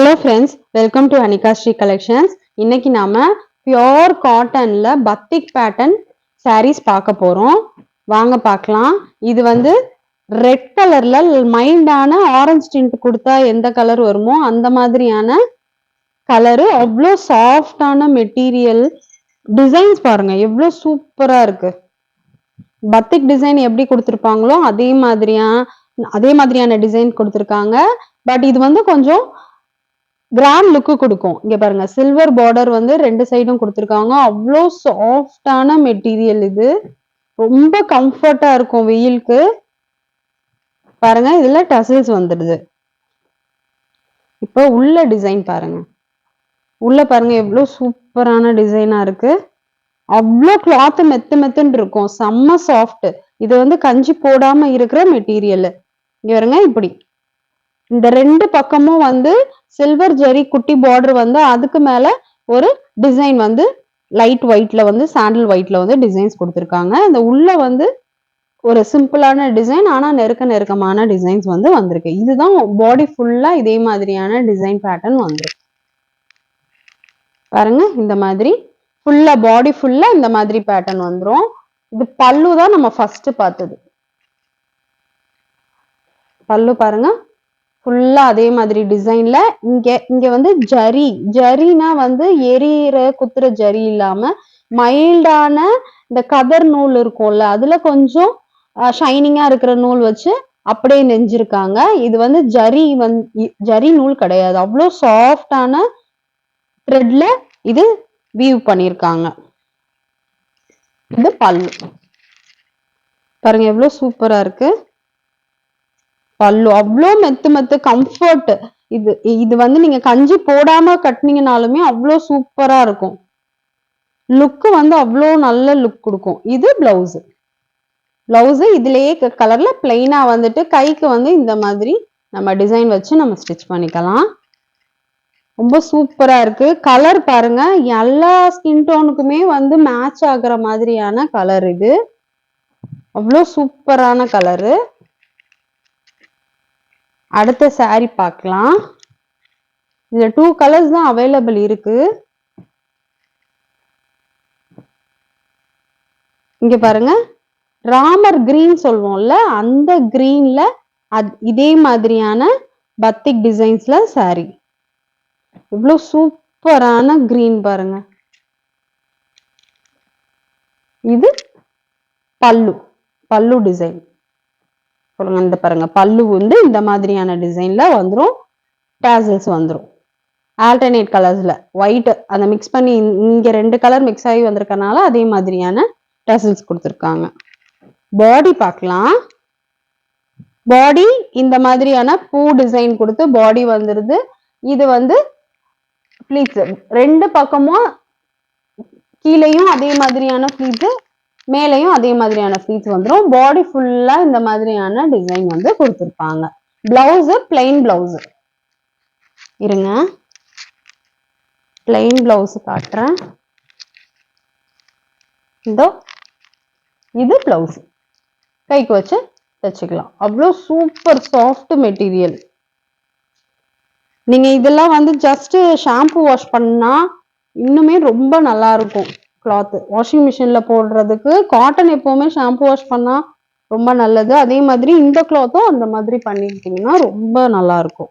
Hello friends, welcome to Anika Sri Collections. இன்னைக்கு நாம pure cottonல batik pattern sarees பார்க்க போறோம். வாங்க பார்க்கலாம். இது வந்து red colorல மைல்டான ஆரஞ்சு tint கொடுத்தா எந்த கலர் வருமோ அந்த மாதிரியான கலர். அவ்ளோ சாஃப்டான மெட்டீரியல். டிசைன்ஸ் பாருங்க எவ்ளோ சூப்பரா இருக்கு. பத்திக் டிசைன் எப்படி கொடுத்திருப்பாங்களோ அதே மாதிரியான டிசைன் கொடுத்திருக்காங்க. பட் இது வந்து கொஞ்சம் கிராண்ட் லுக் கொடுக்கும். இங்க பாருங்க சில்வர் பார்டர் வந்து ரெண்டு சைடும் கொடுத்திருக்காங்க. அவ்வளோ சாஃப்டான மெட்டீரியல். இது ரொம்ப கம்ஃபர்ட்டா இருக்கும் வெயிலுக்கு. பாருங்க இதுல டசல்ஸ் வந்துடுது. இப்போ உள்ள டிசைன் பாருங்க. உள்ள பாருங்க எவ்வளவு சூப்பரான டிசைனா இருக்கு. அவ்வளோ கிளாத் மெத்துன்னு இருக்கும். செம்ம சாஃப்ட். இது வந்து கஞ்சி போடாம இருக்கிற மெட்டீரியல். இங்க பாருங்க இப்படி இந்த ரெண்டு பக்கமும் வந்து சில்வர் ஜெரி குட்டி பார்டர் வந்து அதுக்கு மேல ஒரு டிசைன் வந்து லைட் ஒயிட்ல வந்து சாண்டல் ஒயிட்ல வந்து டிசைன்ஸ் கொடுத்திருக்காங்க. இந்த உள்ள வந்து ஒரு சிம்பிளான டிசைன் ஆனா நெருக்கமான டிசைன்ஸ் வந்து வந்திருக்கு. இதுதான் பாடி ஃபுல்லா இதே மாதிரியான டிசைன் பேட்டர்ன் வந்துருக்கு. பாருங்க இந்த மாதிரி ஃபுல்லா பாடி ஃபுல்லா இந்த மாதிரி பேட்டர்ன் வந்துரும். இது பல்லு தான் நம்ம ஃபர்ஸ்ட் பார்த்தது. பல்லு பாருங்க ஃபுல்லா அதே மாதிரி டிசைன்ல இங்க வந்து ஜரினா வந்து எரியிற குத்துற ஜரி இல்லாம மைல்டான இந்த கதர் நூல் இருக்கும்ல அதுல கொஞ்சம் ஷைனிங்கா இருக்கிற நூல் வச்சு அப்படியே நெஞ்சிருக்காங்க. இது வந்து ஜரி நூல் கிடையாது. அவ்வளோ சாஃப்டான த்ரெட்ல இது வீவ் பண்ணிருக்காங்க. இது பல்லு பாருங்க எவ்வளவு சூப்பரா இருக்கு. பல்லு அவ்வளோ மெத்து கம்ஃபர்ட். இது வந்து நீங்க கஞ்சி போடாம கட்டினீங்கனாலுமே அவ்வளோ சூப்பரா இருக்கும். லுக் வந்து அவ்வளோ நல்ல லுக் கொடுக்கும். இது பிளவுஸ் இதுலயே கலர்ல பிளைனா வந்துட்டு கைக்கு வந்து இந்த மாதிரி நம்ம டிசைன் வச்சு நம்ம ஸ்டிச் பண்ணிக்கலாம். ரொம்ப சூப்பரா இருக்கு. கலர் பாருங்க எல்லா ஸ்கின் டோனுக்குமே வந்து மேட்ச் ஆகுற மாதிரியான கலர். இது அவ்வளோ சூப்பரான கலரு. அடுத்த saree பார்க்கலாம். இதுல 2 கலர்ஸ் தான் அவைலபிள் இருக்கு. இங்க பாருங்க ராமர் கிரீன் சொல்வோம்ல அந்த கிரீன்ல இதே மாதிரியான பத்திக் டிசைன்ஸ்ல saree. இவ்வளவு சூப்பரான கிரீன் பாருங்க. இது பல்லு டிசைன் சொல்லுங்க. இந்த பாருங்க பல்லு வந்து இந்த மாதிரியான டிசைன்ல வந்துரும். டாசல்ஸ் வந்துரும். ஆல்டர்னேட் கலர்ஸ்ல ஒயிட் அந்த மிக்ஸ் பண்ணி இங்க ரெண்டு கலர் மிக்ஸ் ஆகி வந்திருக்கனால அதே மாதிரியான டாசல்ஸ் கொடுத்திருக்காங்க. பாடி பார்க்கலாம். பாடி இந்த மாதிரியான பூ டிசைன் கொடுத்து பாடி வந்துருது. இது வந்து ப்ளீட்ஸ் ரெண்டு பக்கமும் கீழையும் அதே மாதிரியான ப்ளீட்ஸ் மேலையும் அதே மாதிரியான ப்ளீட்ஸ் வந்துரும். பாடி ஃபுல்லா இந்த மாதிரியான டிசைன் வந்து கொடுத்திருப்பாங்க. Blouse plain blouse. இருங்க பிளைன் பிளவுஸ் காட்டுறேன். இது பிளவுஸ் கைக்கு வச்சு தச்சுக்கலாம். அவ்வளோ சூப்பர் சாஃப்ட் மெட்டீரியல். நீங்க இதெல்லாம் வந்து ஜஸ்ட் ஷாம்பு வாஷ் பண்ணா இன்னுமே ரொம்ப நல்லா இருக்கும். கிளாத் வாஷிங் மிஷின்ல போடுறதுக்கு காட்டன் எப்பவுமே ஷாம்பு வாஷ் பண்ணா ரொம்ப நல்லது. அதே மாதிரி இந்த கிளாத்தும் அந்த மாதிரி பண்ணிக்கிட்டீங்கன்னா ரொம்ப நல்லா இருக்கும்.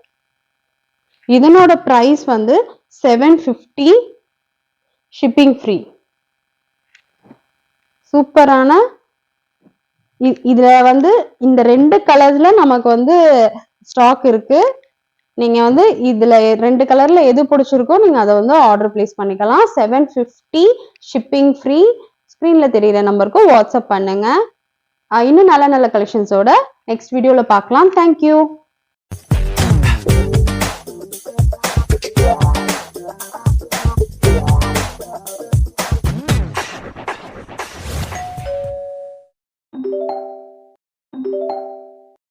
இதனோட பிரைஸ் வந்து 750 ஷிப்பிங் ஃப்ரீ. சூப்பரான இதுல வந்து இந்த ரெண்டு கலர்ஸ்ல நமக்கு வந்து ஸ்டாக் இருக்கு. நீங்க வந்து இதுல ரெண்டு கலர்ல எது பிடிச்சிருக்கோ நீங்க அதை வந்து ஆர்டர் பிளேஸ் பண்ணிக்கலாம். 750 ஷிப்பிங் ஃப்ரீ. ஸ்கிரீன்ல தெரியுற நம்பருக்கு வாட்ஸ்அப் பண்ணுங்க. இன்னும் நல்ல கலெக்ஷன்ஸோட நெக்ஸ்ட் வீடியோல பார்க்கலாம். தேங்க்யூ.